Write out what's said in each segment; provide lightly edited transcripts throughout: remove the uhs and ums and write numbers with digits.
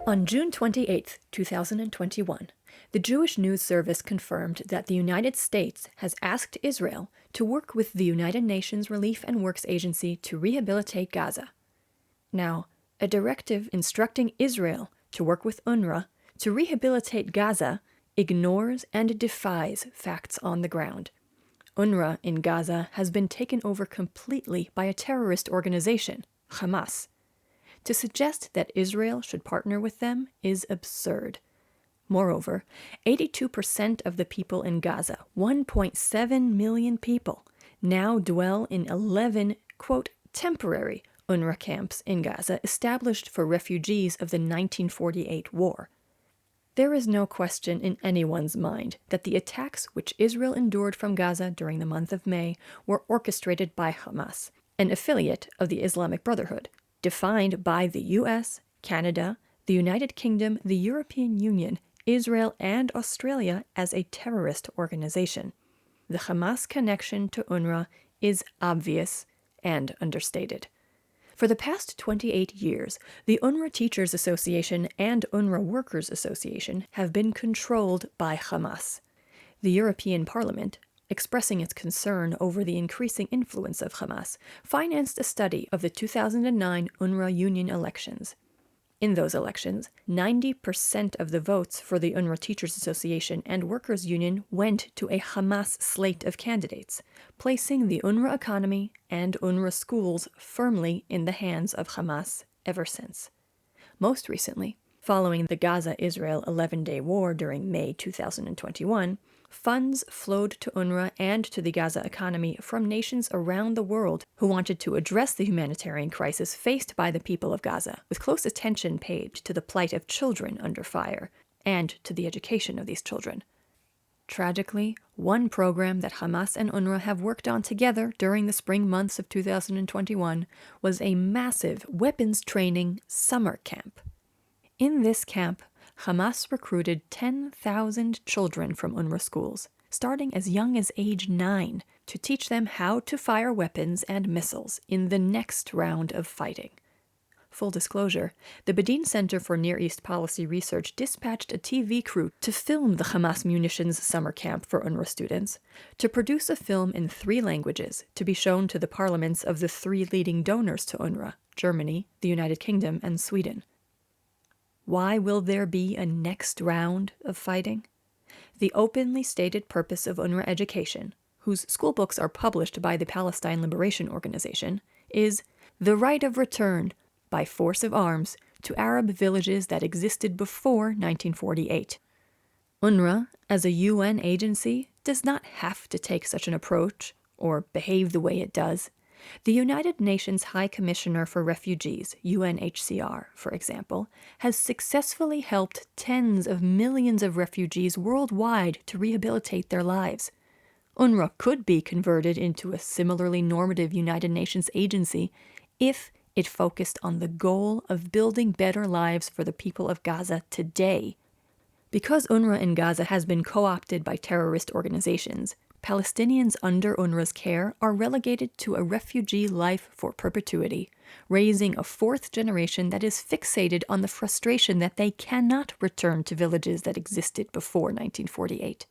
On June 28, 2021, the Jewish News Service confirmed that the United States has asked Israel to work with the United Nations Relief and Works Agency to rehabilitate Gaza. Now, a directive instructing Israel to work with UNRWA to rehabilitate Gaza ignores and defies facts on the ground. UNRWA in Gaza has been taken over completely by a terrorist organization, Hamas. To suggest that Israel should partner with them is absurd. Moreover, 82% of the people in Gaza, 1.7 million people, now dwell in 11, quote, temporary UNRWA camps in Gaza established for refugees of the 1948 war. There is no question in anyone's mind that the attacks which Israel endured from Gaza during the month of May were orchestrated by Hamas, an affiliate of the Islamic Brotherhood, defined by the US, Canada, the United Kingdom, the European Union, Israel, and Australia as a terrorist organization. The Hamas connection to UNRWA is obvious and understated. For the past 28 years, the UNRWA Teachers Association and UNRWA Workers Association have been controlled by Hamas. The European Parliament, expressing its concern over the increasing influence of Hamas, financed a study of the 2009 UNRWA Union elections. In those elections, 90% of the votes for the UNRWA Teachers Association and Workers Union went to a Hamas slate of candidates, placing the UNRWA economy and UNRWA schools firmly in the hands of Hamas ever since. Most recently, following the Gaza-Israel 11-day war during May 2021, funds flowed to UNRWA and to the Gaza economy from nations around the world who wanted to address the humanitarian crisis faced by the people of Gaza, with close attention paid to the plight of children under fire and to the education of these children. Tragically, one program that Hamas and UNRWA have worked on together during the spring months of 2021 was a massive weapons training summer camp. In this camp, Hamas recruited 10,000 children from UNRWA schools, starting as young as age 9, to teach them how to fire weapons and missiles in the next round of fighting. Full disclosure, the Bedin Center for Near East Policy Research dispatched a TV crew to film the Hamas munitions summer camp for UNRWA students, to produce a film in 3 languages to be shown to the parliaments of the 3 leading donors to UNRWA, Germany, the United Kingdom, and Sweden. Why will there be a next round of fighting? The openly stated purpose of UNRWA education, whose schoolbooks are published by the Palestine Liberation Organization, is the right of return, by force of arms, to Arab villages that existed before 1948. UNRWA, as a UN agency, does not have to take such an approach, or behave the way it does. The United Nations High Commissioner for Refugees, UNHCR, for example, has successfully helped tens of millions of refugees worldwide to rehabilitate their lives. UNRWA could be converted into a similarly normative United Nations agency if it focused on the goal of building better lives for the people of Gaza today. Because UNRWA in Gaza has been co-opted by terrorist organizations, Palestinians under UNRWA's care are relegated to a refugee life for perpetuity, raising a 4th generation that is fixated on the frustration that they cannot return to villages that existed before 1948.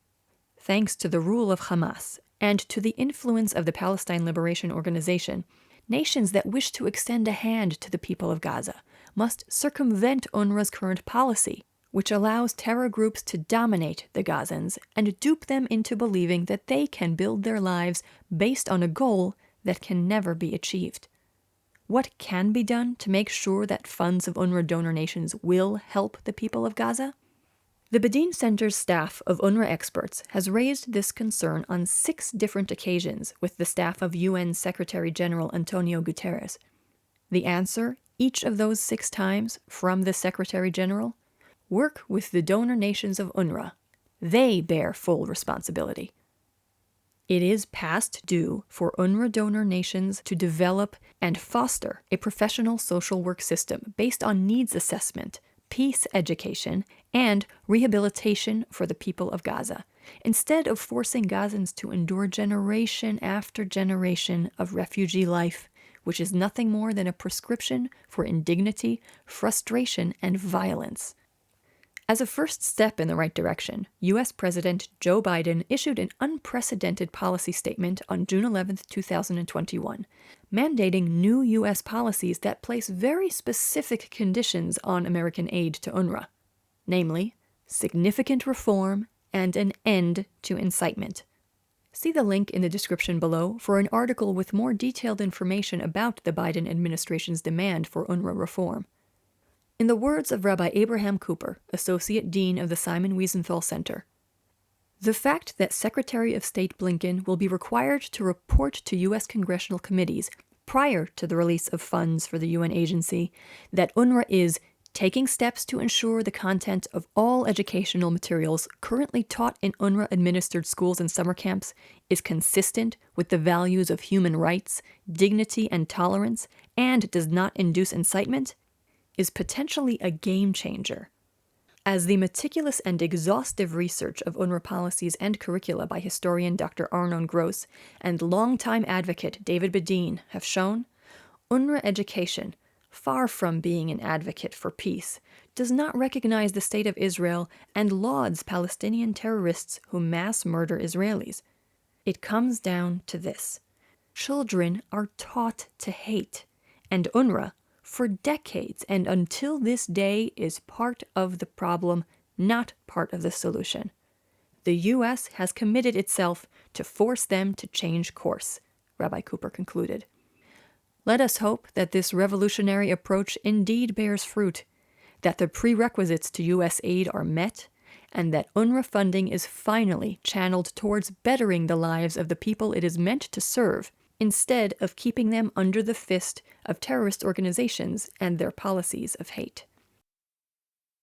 Thanks to the rule of Hamas and to the influence of the Palestine Liberation Organization, nations that wish to extend a hand to the people of Gaza must circumvent UNRWA's current policy, which allows terror groups to dominate the Gazans and dupe them into believing that they can build their lives based on a goal that can never be achieved. What can be done to make sure that funds of UNRWA donor nations will help the people of Gaza? The Bedin Center's staff of UNRWA experts has raised this concern on 6 different occasions with the staff of UN Secretary-General Antonio Guterres. The answer, each of those 6 times, from the Secretary-General: work with the donor nations of UNRWA. They bear full responsibility. It is past due for UNRWA donor nations to develop and foster a professional social work system based on needs assessment, peace education, and rehabilitation for the people of Gaza, instead of forcing Gazans to endure generation after generation of refugee life which is nothing more than a prescription for indignity, frustration, and violence. As a first step in the right direction, U.S. President Joe Biden issued an unprecedented policy statement on June 11, 2021, mandating new U.S. policies that place very specific conditions on American aid to UNRWA, namely, significant reform and an end to incitement. See the link in the description below for an article with more detailed information about the Biden administration's demand for UNRWA reform. In the words of Rabbi Abraham Cooper, Associate Dean of the Simon Wiesenthal Center, the fact that Secretary of State Blinken will be required to report to U.S. congressional committees prior to the release of funds for the UN agency that UNRWA is taking steps to ensure the content of all educational materials currently taught in UNRWA-administered schools and summer camps is consistent with the values of human rights, dignity, and tolerance, and does not induce incitement, is potentially a game changer. As the meticulous and exhaustive research of UNRWA policies and curricula by historian Dr. Arnon Gross and longtime advocate David Bedeen have shown, UNRWA education, far from being an advocate for peace, does not recognize the state of Israel and lauds Palestinian terrorists who mass murder Israelis. It comes down to this. Children are taught to hate, and UNRWA, for decades and until this day, is part of the problem, not part of the solution. The U.S. has committed itself to force them to change course, Rabbi Cooper concluded. Let us hope that this revolutionary approach indeed bears fruit, that the prerequisites to U.S. aid are met, and that UNRWA funding is finally channeled towards bettering the lives of the people it is meant to serve, instead of keeping them under the fist of terrorist organizations and their policies of hate.